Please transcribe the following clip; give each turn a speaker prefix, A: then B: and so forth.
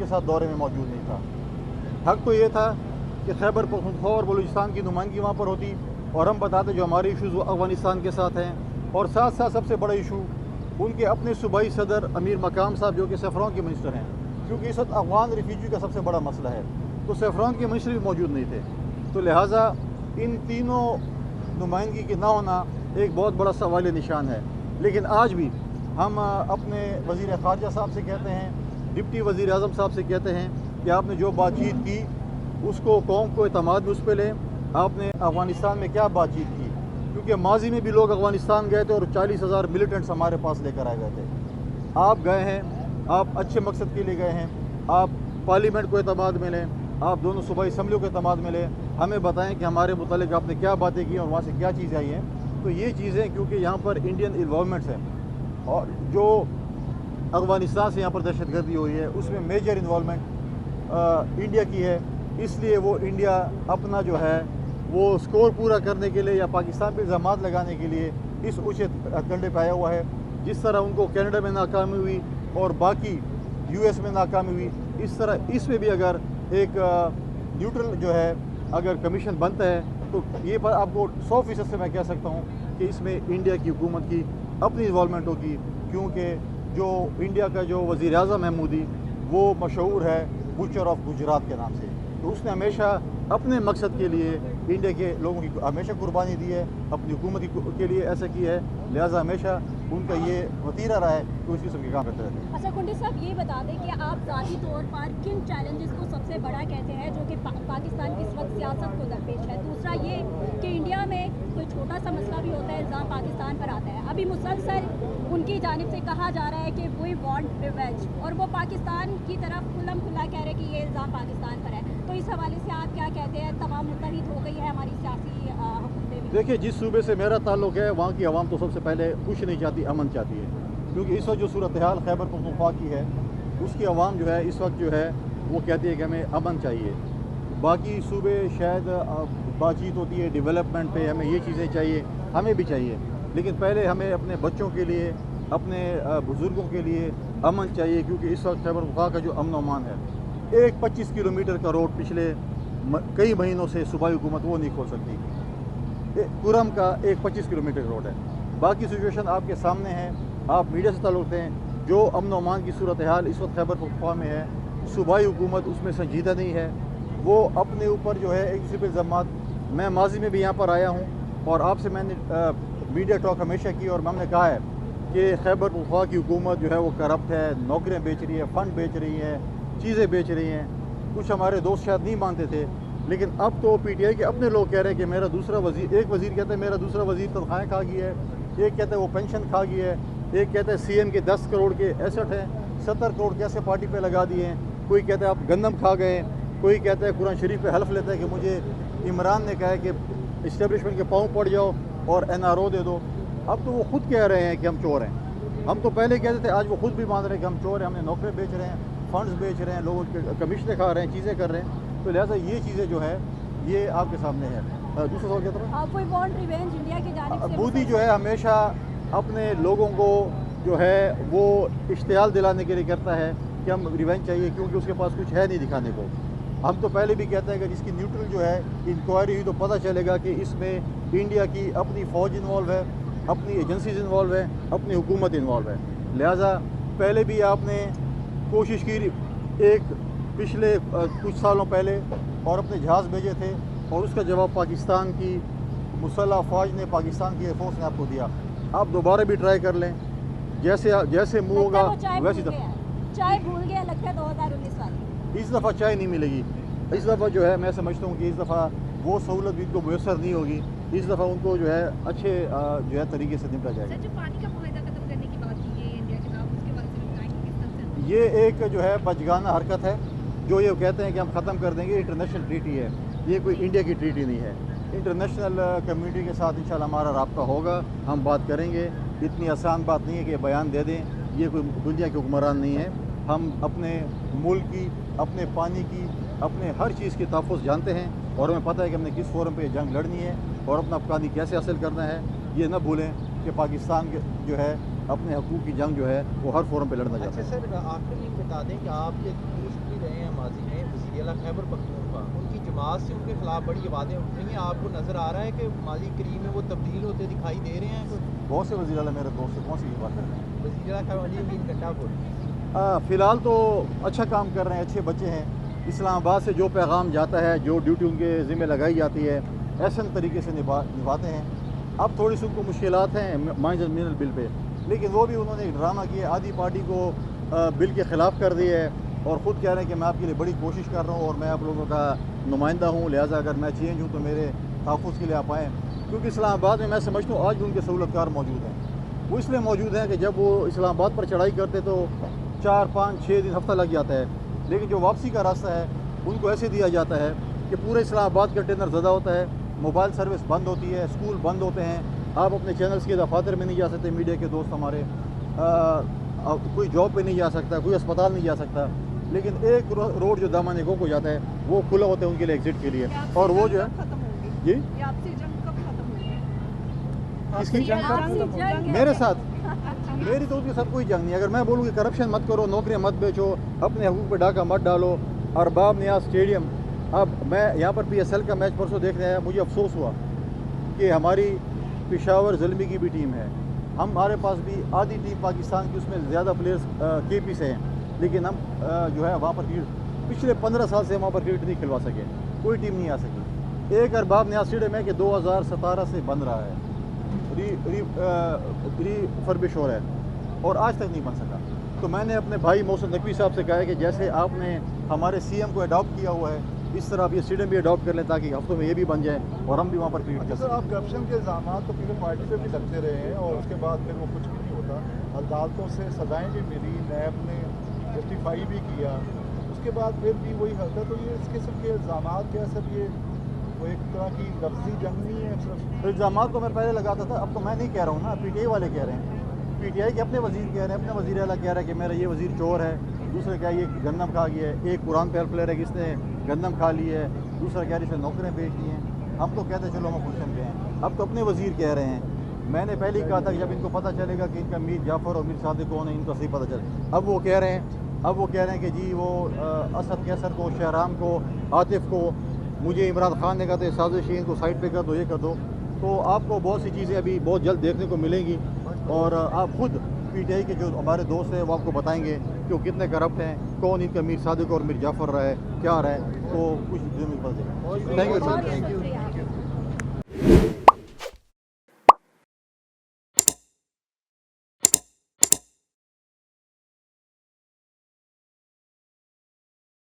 A: के साथ दौरे में मौजूद नहीं था। हक तो ये था कि खैबर पख्तूनख्वा और बलूचिस्तान की नुमाइंदगी वहाँ पर होती और हम बताते जो हमारे इशूज़ वो अफ़गानिस्तान के साथ हैं, और साथ साथ सबसे बड़ा इशू उनके अपने सूबाई सदर अमीर मकाम साहब जो कि सफ़रान के मिनिस्टर हैं, क्योंकि इस वक्त अफ़गान रिफ्यूजी का सबसे बड़ा मसला है, तो सफ़रान के मिनिस्टर भी मौजूद नहीं थे। तो लिहाजा इन तीनों नुमाइंदगी के ना होना एक बहुत बड़ा सवाल निशान है। लेकिन आज भी हम अपने वज़ीर ख़ारजा साहब से कहते हैं, डिप्टी वज़ीर आज़म साहब से कहते हैं कि आपने जो बातचीत की उसको कौम को एतमाद में उस पर लें। आपने अफ़गानिस्तान में क्या बातचीत की, क्योंकि माजी में भी लोग अफ़गानिस्तान गए थे और 40,000 मिलिटेंट्स हमारे पास लेकर आए गए थे। आप गए हैं, आप अच्छे मकसद के लिए गए हैं, आप पार्लियामेंट को एतमाद में लें, आप दोनों सूबाई असम्बलियों को एतमाद में लें, हमें बताएं कि हमारे मुतालिक आपने क्या बातें की और वहाँ से क्या चीज़ें आई हैं। तो ये चीज़ें क्योंकि यहाँ पर इंडियन इन्वॉल्वमेंट्स हैं और जो अफ़गानिस्तान से यहाँ पर दहशतगर्दी हुई है उसमें मेजर इन्वॉल्वमेंट इंडिया की है, इसलिए वो इंडिया अपना जो है वो स्कोर पूरा करने के लिए या पाकिस्तान पर इल्ज़ामात लगाने के लिए इस ऊँचे कंडे पे आया हुआ है। जिस तरह उनको कनाडा में नाकामी हुई और बाकी यूएस में नाकामी हुई, इस तरह इसमें भी अगर एक न्यूट्रल जो है अगर कमीशन बनता है तो ये पर आपको 100% से मैं कह सकता हूँ कि इसमें इंडिया की हुकूमत की अपनी इन्वॉल्वमेंट होगी, क्योंकि जो इंडिया का जो वज़ीर आज़म है मोदी, वो मशहूर है बुचर ऑफ गुजरात के नाम से। तो उसने हमेशा अपने मकसद के लिए इंडिया के लोगों की हमेशा कुर्बानी दी है, अपनी हुकूमत के लिए ऐसा की है, लिहाजा हमेशा उनका ये वतीरा रहा है कि उसी किस्म के काम करते रहते हैं।
B: अच्छा कुंडी साहब, ये बता दें कि आप ज़ाती तौर पर किन चैलेंजेस को सबसे बड़ा कहते हैं जो कि पाकिस्तान की इस वक्त सियासत को दरपेश है? दूसरा ये कि इंडिया में कोई छोटा सा मसला भी होता है, इल्ज़ाम पाकिस्तान पर आता है। अभी मुसलसल उनकी जानिब से कहा जा रहा है कि वी वांट रिवेंज, और वो पाकिस्तान की तरफ खुल्लम खुल्ला कह रहे हैं कि ये इल्ज़ाम पाकिस्तान पर है। तो इस हवाले से आप क्या कहते हैं? तमाम मुत्तहिद हो गई है हमारी सियासी हुकूमतें भी।
A: देखिए, जिस सूबे से मेरा ताल्लुक़ है वहाँ की आवाम तो सबसे पहले कुछ नहीं चाहती, अमन चाहती है, क्योंकि इस वक्त जो सूरत हाल खैबर पख्तूनख्वा की है उसकी आवाम जो है इस वक्त जो है वो कहती है कि हमें अमन चाहिए। बाकी सूबे शायद बातचीत होती है डेवलपमेंट पे, हमें ये चीज़ें चाहिए, हमें भी चाहिए, लेकिन पहले हमें अपने बच्चों के लिए, अपने बुज़ुर्गों के लिए अमन चाहिए, क्योंकि इस वक्त खैबर पख्तूनख्वा का जो अमन अमान है, एक 25 किलोमीटर का रोड पिछले कई महीनों से सूबाई हुकूमत वो नहीं खोल सकती। कुरम का एक 25 किलोमीटर रोड है, बाकी सिचुएशन आपके सामने है, आप मीडिया से ताल्लुक़ हैं। जो अमन व अमान की सूरत हाल इस वक्त खैबर पख्तूनख्वा में है, सूबाई हुकूमत उसमें संजीदा नहीं है, वो अपने ऊपर जो है एक दूसरे पर इल्ज़ामात। मैं माजी में भी यहाँ पर आया हूँ और आपसे मैंने मीडिया टॉक हमेशा की और हमने कहा है कि खैबर पख्तूनख्वा की हुकूमत जो है वो करप्ट है, नौकरियाँ बेच रही है, फ़ंड बेच रही है, चीज़ें बेच रही हैं। कुछ हमारे दोस्त शायद नहीं मानते थे, लेकिन अब तो पीटीआई के अपने लोग कह रहे हैं कि मेरा दूसरा वज़ीर, एक वज़ीर कहता है मेरा दूसरा वज़ीर तनख्वाहें खा गई है, एक कहता है वो पेंशन खा गई है, एक कहता है सीएम के 10 करोड़ के एसेट हैं, 70 करोड़ कैसे पार्टी पे लगा दिए हैं, कोई कहता है आप गंदम खा गए, कोई कहता है कुरान शरीफ पे हल्फ लेता है कि मुझे इमरान ने कहा है कि इस्टेब्लिशमेंट के पाँव पड़ जाओ और एनआरओ दे दो। अब तो वो खुद कह रहे हैं कि हम चोर हैं। हम तो पहले कहते थे, आज वो खुद भी मान रहे हैं कि हम चोर हैं, हमने नौकरी बेच रहे हैं, फंड्स बेच रहे हैं, लोगों के कमीशन खा रहे हैं, चीज़ें कर रहे हैं। तो लिहाजा ये चीज़ें जो है ये आपके सामने है। दूसरा सवाल क्या था?
B: कोई वांट रिवेंज इंडिया की जानिब से?
A: मोदी जो है हमेशा अपने लोगों को जो है वो इश्तियाल दिलाने के लिए करता है कि हम रिवेंज चाहिए, क्योंकि उसके पास कुछ है नहीं दिखाने को। हम तो पहले भी कहते हैं कि इसकी न्यूट्रल जो है इंक्वायरी हुई तो पता चलेगा कि इसमें इंडिया की अपनी फ़ौज इन्वॉल्व है, अपनी एजेंसीज इन्वॉल्व है, अपनी हुकूमत इन्वॉल्व है। लिहाजा पहले भी आपने कोशिश की, एक पिछले कुछ सालों पहले, और अपने जहाज़ भेजे थे और उसका जवाब पाकिस्तान की मुसल्लह फ़ौज ने, पाकिस्तान की एयरफोर्स ने आपको दिया। आप दोबारा भी ट्राई कर लें, जैसे मुँह होगा वैसी दफ़ा।
B: चाय भूल गया लगता है 2019 वाली।
A: इस दफ़ा चाय नहीं मिलेगी। इस दफ़ा जो है मैं समझता हूँ कि इस दफ़ा वो सहूलत भी उनको मुयसर नहीं होगी। इस दफ़ा उनको जो है अच्छे जो है तरीके से निपटा जाएगा।
B: जो पानी का मुआहदा खत्म करने की बात की है इंडिया के खिलाफ, उसके बारे में बताएंगे किस तरह से?
A: ये एक जो है बचगाना हरकत है, जो ये कहते हैं कि हम ख़त्म कर देंगे। इंटरनेशनल ट्रीटी है, ये कोई इंडिया की ट्रीटी नहीं है। इंटरनेशनल कम्युनिटी के साथ इंशाल्लाह हमारा राब्ता होगा, हम बात करेंगे। इतनी आसान बात नहीं है कि बयान दे दें, ये कोई दुनिया के हुक्मरान नहीं है। हम अपने मुल्क की, अपने पानी की, अपने हर चीज़ की तहफ़्फ़ुज़ जानते हैं और हमें पता है कि हमने किस फोरम पे जंग लड़नी है और अपना पानी कैसे हासिल करना है। ये न भूलें कि पाकिस्तान के जो है अपने हकूक़ की जंग जो है वो हर फोरम पे लड़ना चाहता है।
C: अच्छा सर, आखिर में बता दें कि आपके ماضی میں وزیر اعلیٰ خیبر پختونخوا ان کی جماعت سے ان کے خلاف بڑی آوازیں اٹھ رہی ہیں، آپ کو نظر آ رہا ہے کہ ماضی قریب میں وہ تبدیل ہوتے دکھائی دے رہے ہیں؟
A: بہت سے وزیر اعلیٰ میرے دوست سے کون سی بات کر رہے ہیں؟
C: وزیر اعلیٰ خیبر علی امین گنڈا بول
A: فی الحال تو اچھا کام کر رہے ہیں، اچھے بچے ہیں. اسلام آباد سے جو پیغام جاتا ہے، جو ڈیوٹی ان کے ذمہ لگائی جاتی ہے، احسن طریقے سے نبھاتے ہیں. اب تھوڑی سی ان کو مشکلات ہیں مائنز من البل پہ، لیکن وہ بھی انہوں نے ایک ڈرامہ کیا، آدھی پارٹی کو بل کے خلاف کر دی ہے اور خود کہہ رہے ہیں کہ میں آپ کے لیے بڑی کوشش کر رہا ہوں اور میں آپ لوگوں کا نمائندہ ہوں، لہٰذا اگر میں چینج ہوں تو میرے تحفظ کے لیے آپ آئیں. کیونکہ اسلام آباد میں سمجھتا ہوں آج بھی ان کے سہولت کار موجود ہیں. وہ اس لیے موجود ہیں کہ جب وہ اسلام آباد پر چڑھائی کرتے تو 4 5 6 دن ہفتہ لگ جاتا ہے، لیکن جو واپسی کا راستہ ہے ان کو ایسے دیا جاتا ہے کہ پورے اسلام آباد کا ٹینر زدہ ہوتا ہے، موبائل سروس بند ہوتی ہے، اسکول بند ہوتے ہیں، آپ اپنے چینلز کے دفاتر میں نہیں جا سکتے، میڈیا کے دوست ہمارے کوئی جاب پہ نہیں جا سکتا، کوئی اسپتال نہیں جا سکتا. لیکن ایک روڈ جو دامن گو کو جاتا ہے وہ کھلا ہوتا ہے ان کے لیے ایگزٹ کے لیے. اور وہ جو ہے جی اس کی میرے ساتھ میری تو اس کے ساتھ کوئی جنگ نہیں. اگر میں بولوں کہ کرپشن مت کرو، نوکریاں مت بیچو، اپنے حقوق پہ ڈاکہ مت ڈالو، ارباب نیاز اسٹیڈیم، اب میں یہاں پر پی ایس ایل کا میچ پرسوں دیکھنے آیا، مجھے افسوس ہوا کہ ہماری پشاور زلمی کی بھی ٹیم ہے، ہمارے پاس بھی آدھی ٹیم پاکستان کی، اس میں زیادہ پلیئرز کے پی سے ہیں، لیکن ہم جو ہے وہاں پر پچھلے 15 سال سے وہاں پر کرکٹ نہیں کھلوا سکے، کوئی ٹیم نہیں آ سکی. ایک ارباب نیاز اسٹیڈیم ہے کہ 2017 سے بن رہا ہے، ری فربش ہو رہا ہے اور آج تک نہیں بن سکا. تو میں نے اپنے بھائی محسن نقوی صاحب سے کہا ہے کہ جیسے آپ نے ہمارے سی ایم کو اڈاپٹ کیا ہوا ہے، اس طرح آپ یہ اسٹیڈیم بھی اڈاپٹ کر لیں تاکہ ہفتوں میں یہ بھی بن جائے اور ہم بھی وہاں پر کرکٹ کر
D: سر
A: سکیں.
D: آپ کرپشن کے الزامات تو پیپل پارٹی پہ بھی لگتے رہے ہیں اور اس کے بعد پھر وہ کچھ بھی نہیں ہوتا، عدالتوں سے سزائیں بھی ملی، نیب نے جسٹیفائی بھی کیا، اس کے بعد پھر بھی وہی حرکت. تو یہ اس قسم کے الزامات کیا سب یہ وہ ایک طرح کی لفظی جنگ نہیں ہے؟ صرف
A: الزامات تو میں پہلے لگاتا تھا، اب تو میں نہیں کہہ رہا ہوں نا، پی ٹی آئی والے کہہ رہے ہیں، پی ٹی آئی کے اپنے وزیر کہہ رہے ہیں، اپنے وزیر اعلیٰ کہہ رہا ہے کہ میرا یہ وزیر چور ہے، دوسرا کہہ یہ گندم کھا گیا ہے، ایک قرآن پہ پلیئر ہے کہ اس نے گندم کھا لی ہے، دوسرا کہہ رہی اس نے نوکریاں بیچ دی ہیں. ہم تو کہتے چلو ہم پوزیشن پہ ہیں، اب تو اپنے وزیر کہہ رہے ہیں. میں نے پہلے ہی کہا تھا کہ جب ان کو پتہ چلے گا کہ ان کا میر جعفر اور میر صادق کون ہے، ان کا صحیح پتہ چلے. اب وہ کہہ رہے ہیں کہ جی وہ اسد کیسر کو، شہرام کو، عاطف کو، مجھے عمران خان نے کہا تھا سازش ان کو سائڈ پہ کر دو، یہ کر دو. تو آپ کو بہت سی چیزیں ابھی بہت جلد دیکھنے کو ملیں گی اور آپ خود پی ٹی آئی کے جو ہمارے دوست ہیں وہ آپ کو بتائیں گے کہ وہ کتنے کرپٹ ہیں، کون ان کا میر صادق اور میر جعفر رہا ہے، کیا رہا ہے. تو کچھ تھینک یو.